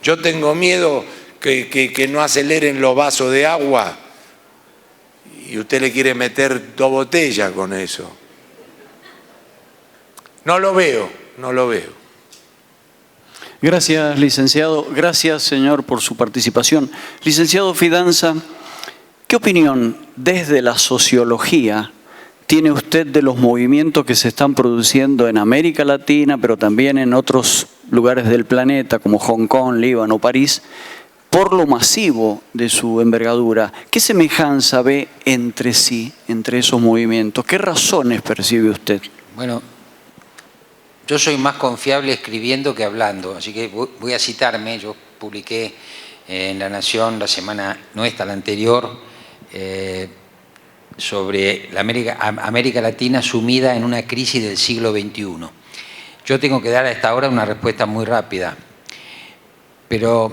Yo tengo miedo que no aceleren los vasos de agua y usted le quiere meter 2 botellas con eso. No lo veo, no lo veo. Gracias, licenciado. Gracias, señor, por su participación. Licenciado Fidanza, ¿qué opinión desde la sociología tiene usted de los movimientos que se están produciendo en América Latina, pero también en otros lugares del planeta, como Hong Kong, Líbano, París, por lo masivo de su envergadura? ¿Qué semejanza ve entre sí, entre esos movimientos? ¿Qué razones percibe usted? Bueno, yo soy más confiable escribiendo que hablando, así que voy a citarme. Yo publiqué en La Nación la semana, no esta, la anterior, sobre la América Latina sumida en una crisis del siglo XXI. Yo tengo que dar a esta hora una respuesta muy rápida, pero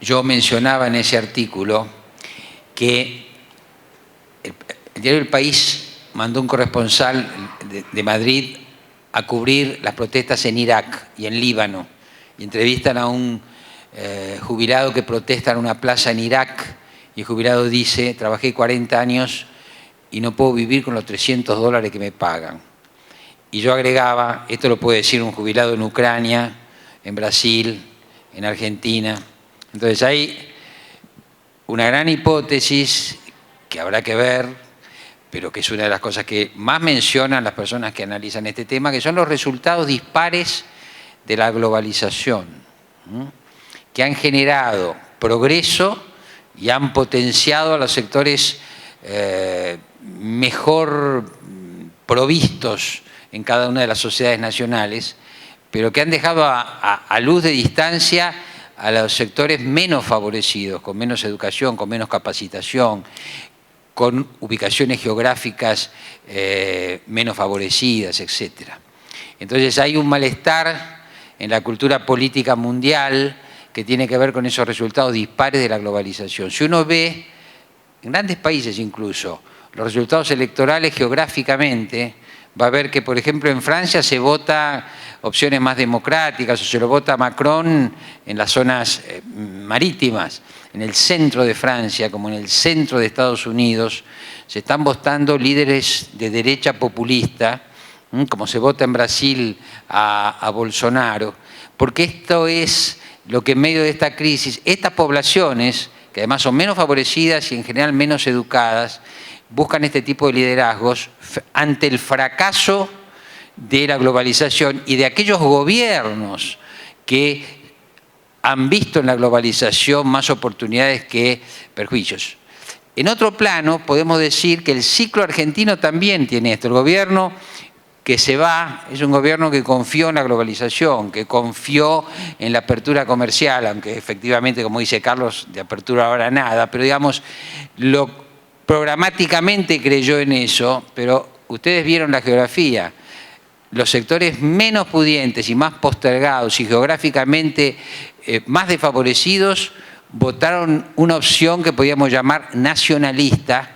yo mencionaba en ese artículo que el diario El País mandó un corresponsal de Madrid a cubrir las protestas en Irak y en Líbano, y entrevistan a un jubilado que protesta en una plaza en Irak, y el jubilado dice: trabajé 40 años y no puedo vivir con los $300 que me pagan. Y yo agregaba, esto lo puede decir un jubilado en Ucrania, en Brasil, en Argentina. Entonces hay una gran hipótesis que habrá que ver, pero que es una de las cosas que más mencionan las personas que analizan este tema, que son los resultados dispares de la globalización, que han generado progreso y han potenciado a los sectores mejor provistos en cada una de las sociedades nacionales, pero que han dejado a luz de distancia a los sectores menos favorecidos, con menos educación, con menos capacitación, con ubicaciones geográficas menos favorecidas, etc. Entonces hay un malestar en la cultura política mundial que tiene que ver con esos resultados dispares de la globalización. Si uno ve, en grandes países incluso, los resultados electorales geográficamente, va a ver que, por ejemplo, en Francia se vota opciones más democráticas, o se lo vota a Macron en las zonas marítimas. En el centro de Francia, como en el centro de Estados Unidos, se están votando líderes de derecha populista, como se vota en Brasil a Bolsonaro, porque esto es lo que en medio de esta crisis, estas poblaciones, que además son menos favorecidas y en general menos educadas, buscan este tipo de liderazgos ante el fracaso de la globalización y de aquellos gobiernos que han visto en la globalización más oportunidades que perjuicios. En otro plano, podemos decir que el ciclo argentino también tiene esto. El gobierno que se va es un gobierno que confió en la globalización, que confió en la apertura comercial, aunque efectivamente, como dice Carlos, de apertura ahora nada, pero digamos, programáticamente creyó en eso, pero ustedes vieron la geografía. Los sectores menos pudientes y más postergados y geográficamente más desfavorecidos votaron una opción que podíamos llamar nacionalista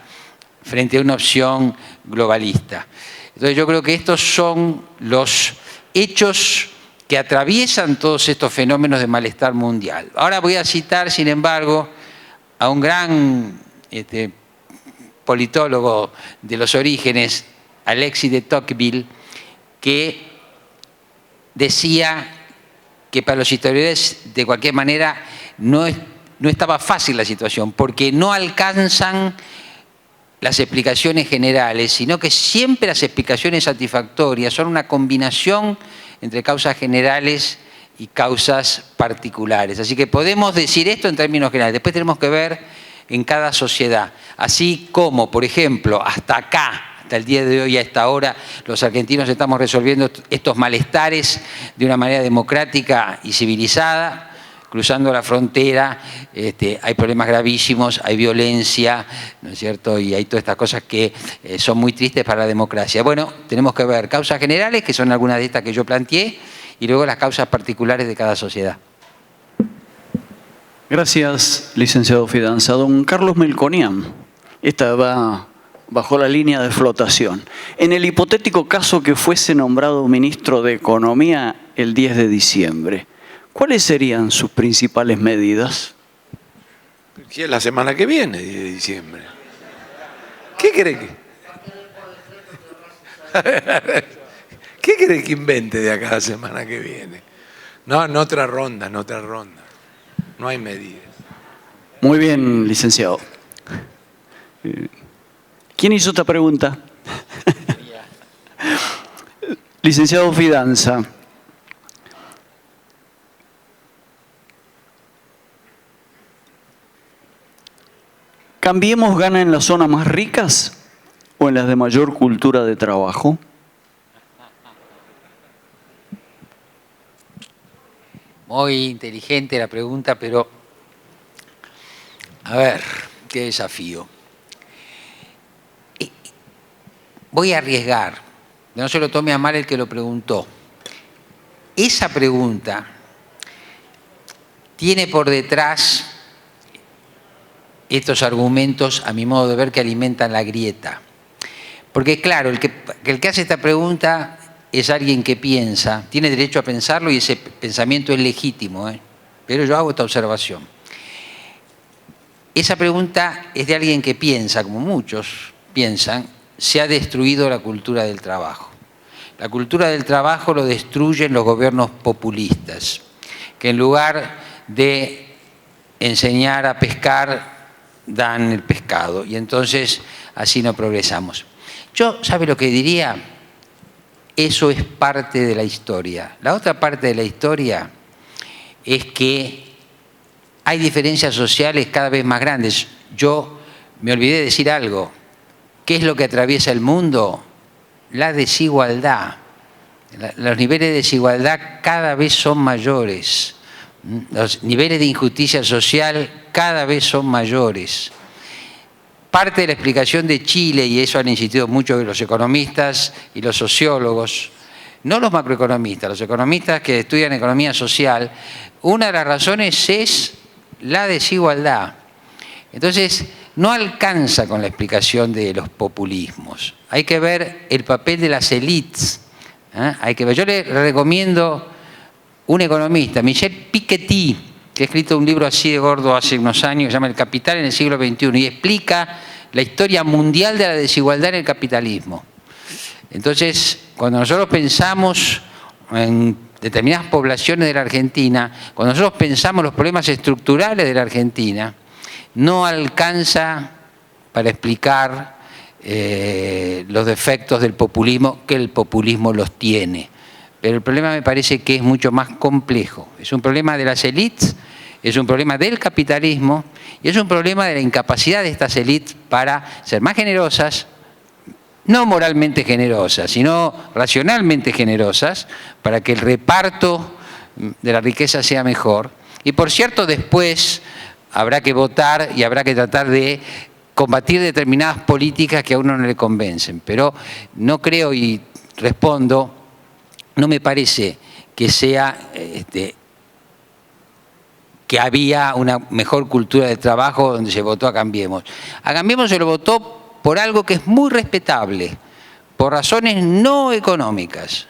frente a una opción globalista. Entonces yo creo que estos son los hechos que atraviesan todos estos fenómenos de malestar mundial. Ahora voy a citar, sin embargo, a un gran politólogo de los orígenes, Alexis de Tocqueville, que decía que para los historiadores de cualquier manera no estaba fácil la situación, porque no alcanzan las explicaciones generales, sino que siempre las explicaciones satisfactorias son una combinación entre causas generales y causas particulares. Así que podemos decir esto en términos generales. Después tenemos que ver en cada sociedad. Así como, por ejemplo, hasta acá, hasta el día de hoy, a esta hora, los argentinos estamos resolviendo estos malestares de una manera democrática y civilizada. Cruzando la frontera, hay problemas gravísimos, hay violencia, ¿no es cierto? Y hay todas estas cosas que son muy tristes para la democracia. Bueno, tenemos que ver causas generales, que son algunas de estas que yo planteé, y luego las causas particulares de cada sociedad. Gracias, licenciado Fidanza. Don Carlos Melconian, esta va bajo la línea de flotación. En el hipotético caso que fuese nombrado ministro de Economía el 10 de diciembre, ¿cuáles serían sus principales medidas? Que es la semana que viene, de diciembre. ¿Qué cree que? ¿Qué cree que invente de acá la semana que viene? No, en otra ronda, en otra ronda. No hay medidas. Muy bien, licenciado. ¿Quién hizo esta pregunta? Licenciado Fidanza. ¿Cambiemos gana en las zonas más ricas o en las de mayor cultura de trabajo? Muy inteligente la pregunta, pero a ver, qué desafío. Voy a arriesgar, no se lo tome a mal el que lo preguntó. Esa pregunta tiene por detrás estos argumentos, a mi modo de ver, que alimentan la grieta. Porque claro, el que hace esta pregunta es alguien que piensa, tiene derecho a pensarlo y ese pensamiento es legítimo, pero yo hago esta observación. Esa pregunta es de alguien que piensa, como muchos piensan, se ha destruido la cultura del trabajo. La cultura del trabajo lo destruyen los gobiernos populistas, que en lugar de enseñar a pescar, dan el pescado, y entonces así no progresamos. Yo, ¿sabe lo que diría? Eso es parte de la historia. La otra parte de la historia es que hay diferencias sociales cada vez más grandes. Yo me olvidé de decir algo. ¿Qué es lo que atraviesa el mundo? La desigualdad. Los niveles de desigualdad cada vez son mayores. Los niveles de injusticia social cada vez son mayores. Parte de la explicación de Chile, y eso han insistido mucho los economistas y los sociólogos, no los macroeconomistas, los economistas que estudian economía social, una de las razones es la desigualdad. Entonces, no alcanza con la explicación de los populismos. Hay que ver el papel de las élites. Hay que ver. Yo le recomiendo un economista, Michel Piketty, que ha escrito un libro así de gordo hace unos años, que se llama El Capital en el siglo XXI, y explica la historia mundial de la desigualdad en el capitalismo. Entonces, cuando nosotros pensamos en determinadas poblaciones de la Argentina, cuando nosotros pensamos los problemas estructurales de la Argentina, no alcanza para explicar los defectos del populismo, que el populismo los tiene. Pero el problema me parece que es mucho más complejo. Es un problema de las élites, es un problema del capitalismo y es un problema de la incapacidad de estas élites para ser más generosas, no moralmente generosas, sino racionalmente generosas, para que el reparto de la riqueza sea mejor. Y por cierto, después habrá que votar y habrá que tratar de combatir determinadas políticas que a uno no le convencen. Pero no creo, y respondo, no me parece que sea que había una mejor cultura de trabajo donde se votó a Cambiemos. A Cambiemos se lo votó por algo que es muy respetable, por razones no económicas.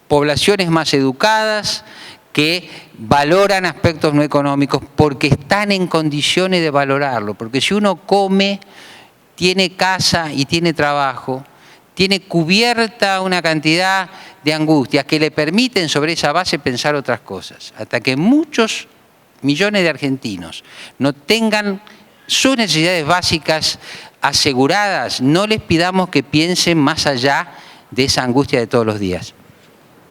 Poblaciones más educadas que valoran aspectos no económicos porque están en condiciones de valorarlo. Porque si uno come, tiene casa y tiene trabajo, tiene cubierta una cantidad de angustias que le permiten sobre esa base pensar otras cosas. Hasta que muchos millones de argentinos no tengan sus necesidades básicas aseguradas, no les pidamos que piensen más allá de esa angustia de todos los días.